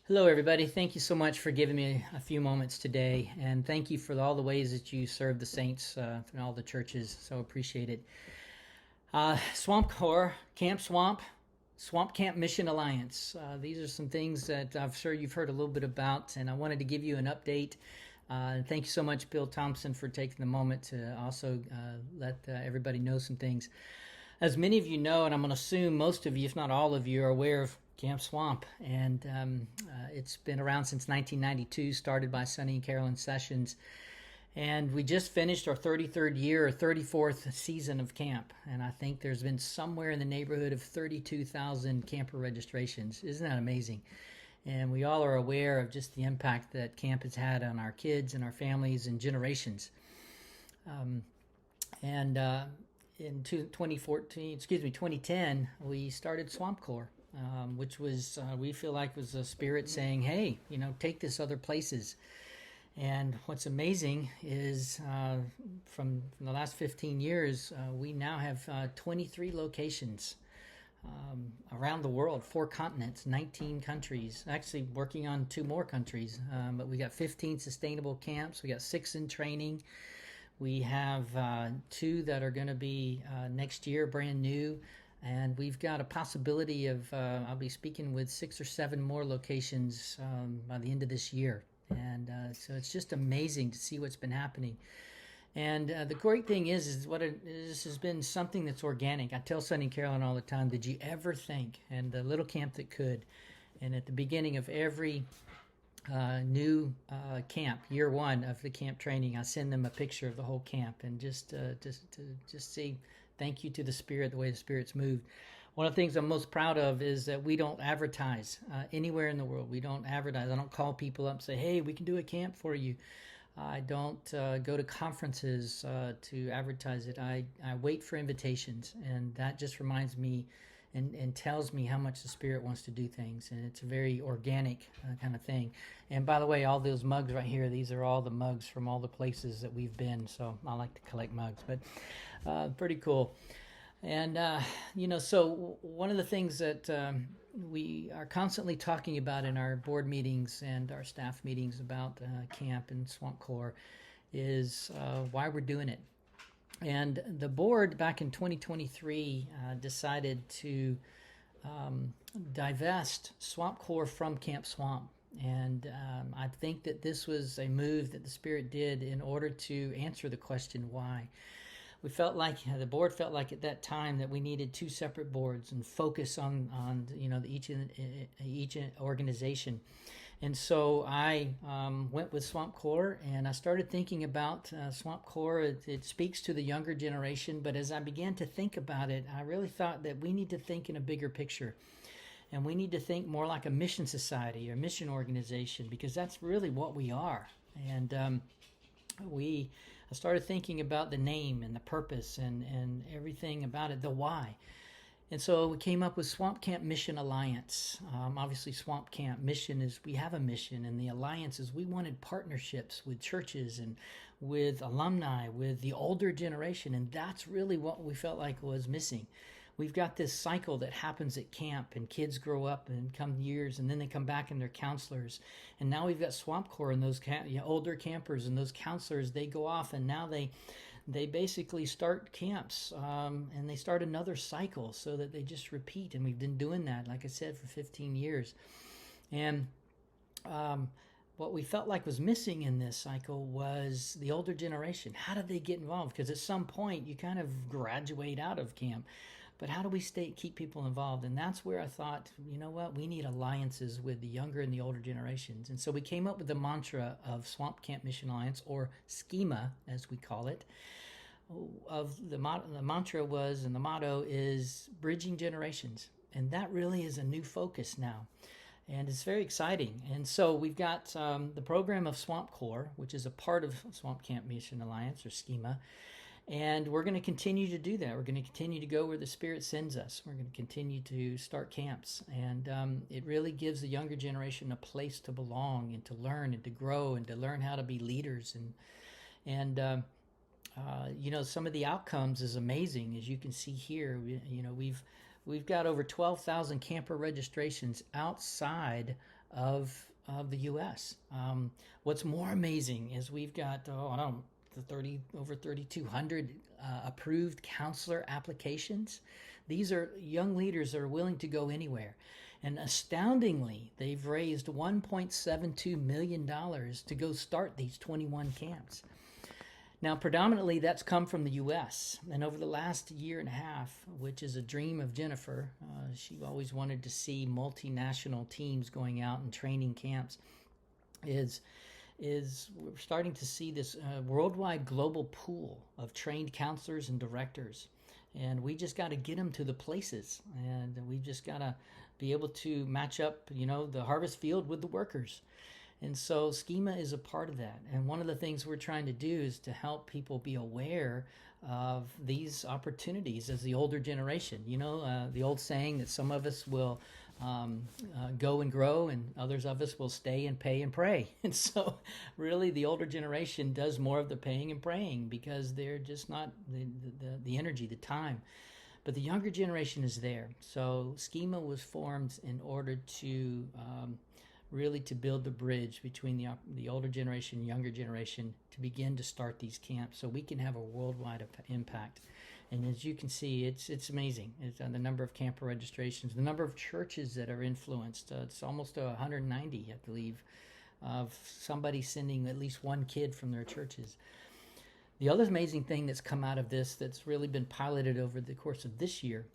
Hello, everybody. Thank you so much for giving me a few moments today, and thank you for all the ways that you serve the saints in all the churches. So appreciate it. Swamp Corps, Camp Swamp, Swamp Camp Mission Alliance. These are some things that I'm sure you've heard a little bit about, and I wanted to give you an update. Thank you so much, Bill Thompson, for taking the moment to also let everybody know some things. As many of you know, and I'm going to assume most of you, if not all of you, are aware of Camp Swamp, and it's been around since 1992, started by Sonny and Carolyn Sessions, and we just finished our 33rd year or 34th season of camp, and I think there's been somewhere in the neighborhood of 32,000 camper registrations. Isn't that amazing? And we all are aware of just the impact that camp has had on our kids and our families and generations. In 2010, we started Swamp Corps, which was, we feel like was a spirit saying, hey, take this other places. And what's amazing is from the last 15 years, we now have 23 locations around the world, 4 continents, 19 countries, actually working on 2 more countries. But we got 15 sustainable camps. We got 6 in training. We have 2 that are going to be next year, brand new. And we've got a possibility of, I'll be speaking with 6 or 7 more locations by the end of this year. And so it's just amazing to see what's been happening. And the great thing is this has been something that's organic. I tell Sonny and Carolyn all the time, did you ever think, and the little camp that could, and at the beginning of every new camp, year 1 of the camp training, I send them a picture of the whole camp and just say thank you to the Spirit, the way the Spirit's moved. One of the things I'm most proud of is that we don't advertise anywhere in the world. We don't advertise. I don't call people up and say, hey, we can do a camp for you. I don't go to conferences to advertise it. I wait for invitations, and that just reminds me and tells me how much the Spirit wants to do things, and it's a very organic kind of thing. And by the way, all those mugs right here, these are all the mugs from all the places that we've been, so I like to collect mugs, but pretty cool. And, so one of the things that we are constantly talking about in our board meetings and our staff meetings about camp and Swamp Corps is why we're doing it. And the board back in 2023 decided to divest Swamp Corps from Camp Swamp. And I think that this was a move that the Spirit did in order to answer the question why. We felt like the board felt like at that time that we needed 2 separate boards and focus on each organization. And so I went with Swamp Corps, and I started thinking about Swamp Corps. It speaks to the younger generation, but as I began to think about it, I really thought that we need to think in a bigger picture. And we need to think more like a mission society or mission organization, because that's really what we are. And I started thinking about the name and the purpose and everything about it, the why. And so we came up with Swamp Camp Mission Alliance. Obviously, Swamp Camp mission is we have a mission, and the alliance is we wanted partnerships with churches and with alumni, with the older generation, and that's really what we felt like was missing. We've got this cycle that happens at camp, and kids grow up and come years, and then they come back and they're counselors. And now we've got Swamp Corps and those older campers, and those counselors, they go off, and now they basically start camps, and they start another cycle so that they just repeat. And we've been doing that, like I said, for 15 years. And what we felt like was missing in this cycle was the older generation. How did they get involved? Because at some point you kind of graduate out of camp. But how do we keep people involved? And that's where I thought, you know what, we need alliances with the younger and the older generations. And so we came up with the mantra of Swamp Camp Mission Alliance, or S.C.M.A, as we call it. The mantra was, and the motto is, bridging generations. And that really is a new focus now. And it's very exciting. And so we've got the program of Swamp Corps, which is a part of Swamp Camp Mission Alliance, or S.C.M.A. And we're going to continue to do that. We're going to continue to go where the Spirit sends us. We're going to continue to start camps. And it really gives the younger generation a place to belong and to learn and to grow and to learn how to be leaders. And some of the outcomes is amazing, as you can see here. We've got over 12,000 camper registrations outside of the U.S. What's more amazing is we've got over 3,200 approved counselor applications. These are young leaders that are willing to go anywhere. And astoundingly, they've raised $1.72 million to go start these 21 camps. Now, predominantly, that's come from the U.S. And over the last year and a half, which is a dream of Jennifer, she always wanted to see multinational teams going out and training camps, is we're starting to see this worldwide global pool of trained counselors and directors. And we just got to get them to the places. And we just got to be able to match up, the harvest field with the workers. And so S.C.M.A is a part of that. And one of the things we're trying to do is to help people be aware of these opportunities as the older generation. The old saying that some of us will go and grow and others of us will stay and pay and pray. And so really the older generation does more of the paying and praying because they're just not the energy, the time. But the younger generation is there. So S.C.M.A was formed in order to really to build the bridge between the older generation and younger generation to begin to start these camps so we can have a worldwide impact. And as you can see, it's amazing. It's the number of camper registrations, the number of churches that are influenced. It's almost 190, I believe, of somebody sending at least one kid from their churches. The other amazing thing that's come out of this that's really been piloted over the course of this year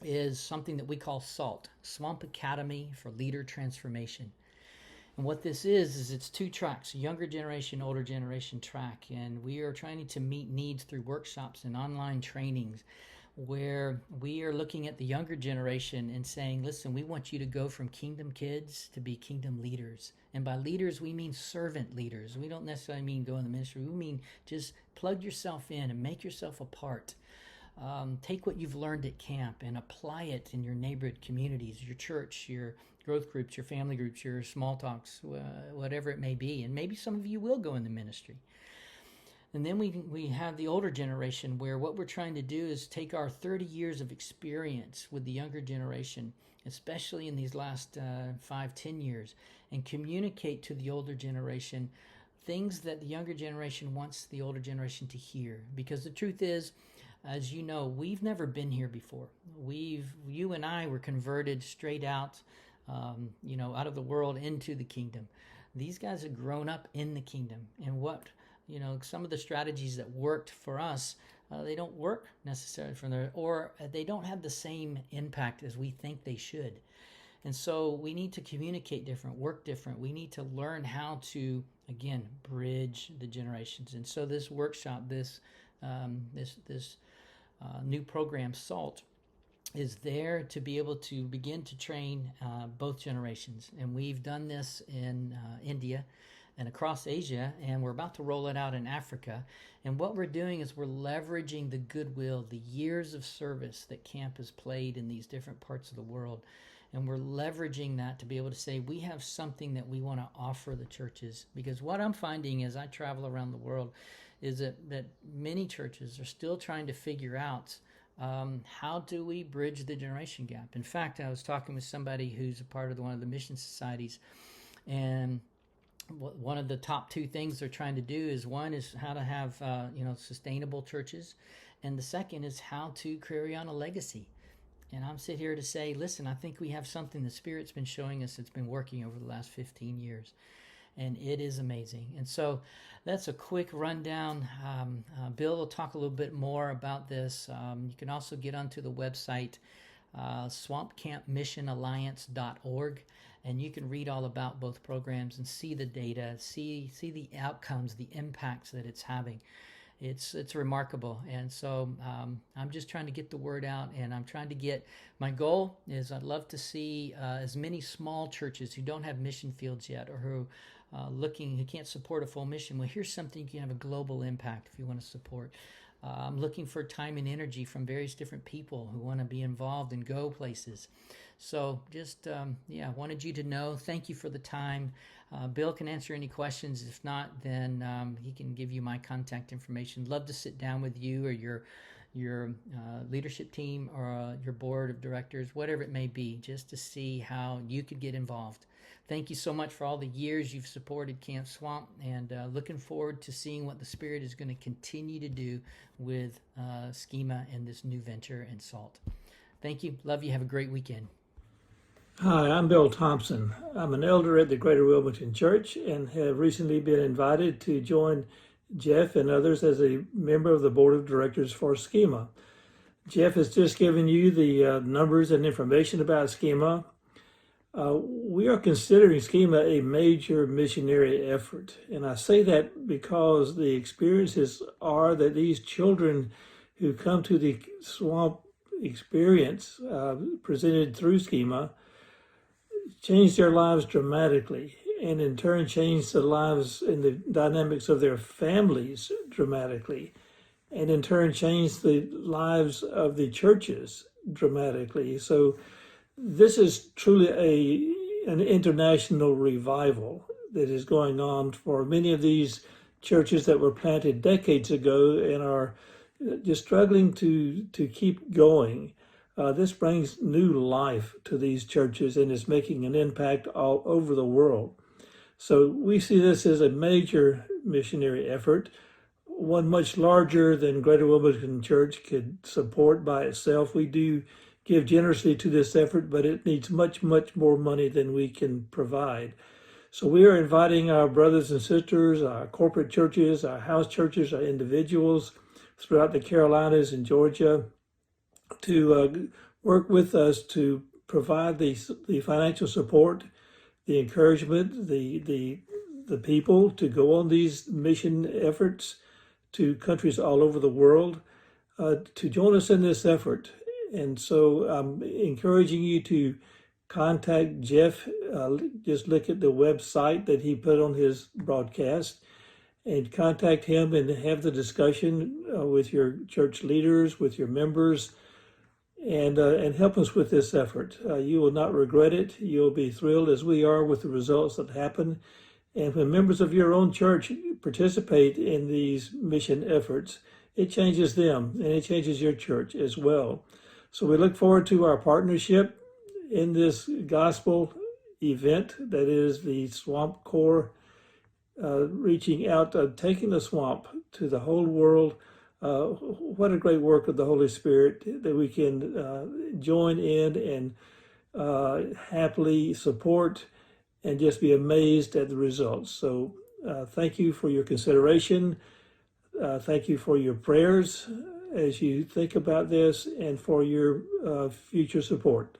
is something that we call SALT, Swamp Academy for Leader Transformation. And what this is it's 2 tracks, younger generation, older generation track. And we are trying to meet needs through workshops and online trainings where we are looking at the younger generation and saying, listen, we want you to go from kingdom kids to be kingdom leaders. And by leaders, we mean servant leaders. We don't necessarily mean go in the ministry. We mean just plug yourself in and make yourself a part. Take what you've learned at camp and apply it in your neighborhood communities, your church, your growth groups, your family groups, your small talks, whatever it may be. And maybe some of you will go in the ministry. And then we have the older generation where what we're trying to do is take our 30 years of experience with the younger generation, especially in these last 5-10 years, and communicate to the older generation things that the younger generation wants the older generation to hear. Because the truth is, as you know, we've never been here before. You and I were converted straight out, out of the world into the kingdom. These guys have grown up in the kingdom. And some of the strategies that worked for us, they don't work necessarily or they don't have the same impact as we think they should. And so we need to communicate different, work different. We need to learn how to, again, bridge the generations. And so this workshop, this new program, SALT, is there to be able to begin to train both generations. And we've done this in India and across Asia, and we're about to roll it out in Africa. And what we're doing is we're leveraging the goodwill, the years of service that camp has played in these different parts of the world. And we're leveraging that to be able to say we have something that we want to offer the churches. Because what I'm finding as I travel around the world is that many churches are still trying to figure out how do we bridge the generation gap. In fact, I was talking with somebody who's a part of one of the mission societies, and one of the top 2 things they're trying to do is one is how to have sustainable churches, and the second is how to carry on a legacy. And I'm sitting here to say, listen, I think we have something the Spirit's been showing us that's been working over the last 15 years. And it is amazing. And so that's a quick rundown. Bill will talk a little bit more about this. You can also get onto the website, swampcampmissionalliance.org, and you can read all about both programs and see the data, see the outcomes, the impacts that it's having. It's remarkable. And so I'm just trying to get the word out, and I'm trying to my goal is I'd love to see as many small churches who don't have mission fields yet, or who can't support a full mission. Well, here's something you can have a global impact if you want to support. I'm looking for time and energy from various different people who want to be involved and go places. So just, wanted you to know. Thank you for the time. Bill can answer any questions. If not, then he can give you my contact information. Love to sit down with you or your your leadership team or your board of directors, whatever it may be, just to see how you could get involved. Thank you so much for all the years you've supported Camp Swamp, and looking forward to seeing what the Spirit is going to continue to do with S.C.M.A and this new venture and SALT. Thank you. Love you. Have a great weekend. Hi, I'm Bill Thompson. I'm an elder at the Greater Wilmington Church and have recently been invited to join Jeff and others as a member of the board of directors for S.C.M.A. Jeff has just given you the numbers and information about S.C.M.A. We are considering S.C.M.A a major missionary effort. And I say that because the experiences are that these children who come to the swamp experience presented through S.C.M.A change their lives dramatically, and in turn change the lives and the dynamics of their families dramatically, and in turn change the lives of the churches dramatically. So this is truly an international revival that is going on for many of these churches that were planted decades ago and are just struggling to keep going. This brings new life to these churches and is making an impact all over the world. So we see this as a major missionary effort, one much larger than Greater Wilmington Church could support by itself. We do give generously to this effort, but it needs much, much more money than we can provide. So we are inviting our brothers and sisters, our corporate churches, our house churches, our individuals throughout the Carolinas and Georgia to work with us to provide the financial support, the encouragement, the people to go on these mission efforts to countries all over the world, to join us in this effort. And so I'm encouraging you to contact Jeff. Just look at the website that he put on his broadcast and contact him and have the discussion with your church leaders, with your members, and help us with this effort. You will not regret it. You'll be thrilled as we are with the results that happen. And when members of your own church participate in these mission efforts, it changes them and it changes your church as well. So we look forward to our partnership in this gospel event that is the Swamp Corps reaching out, taking the swamp to the whole world. What a great work of the Holy Spirit that we can join in and happily support and just be amazed at the results. So thank you for your consideration. Thank you for your prayers as you think about this and for your future support.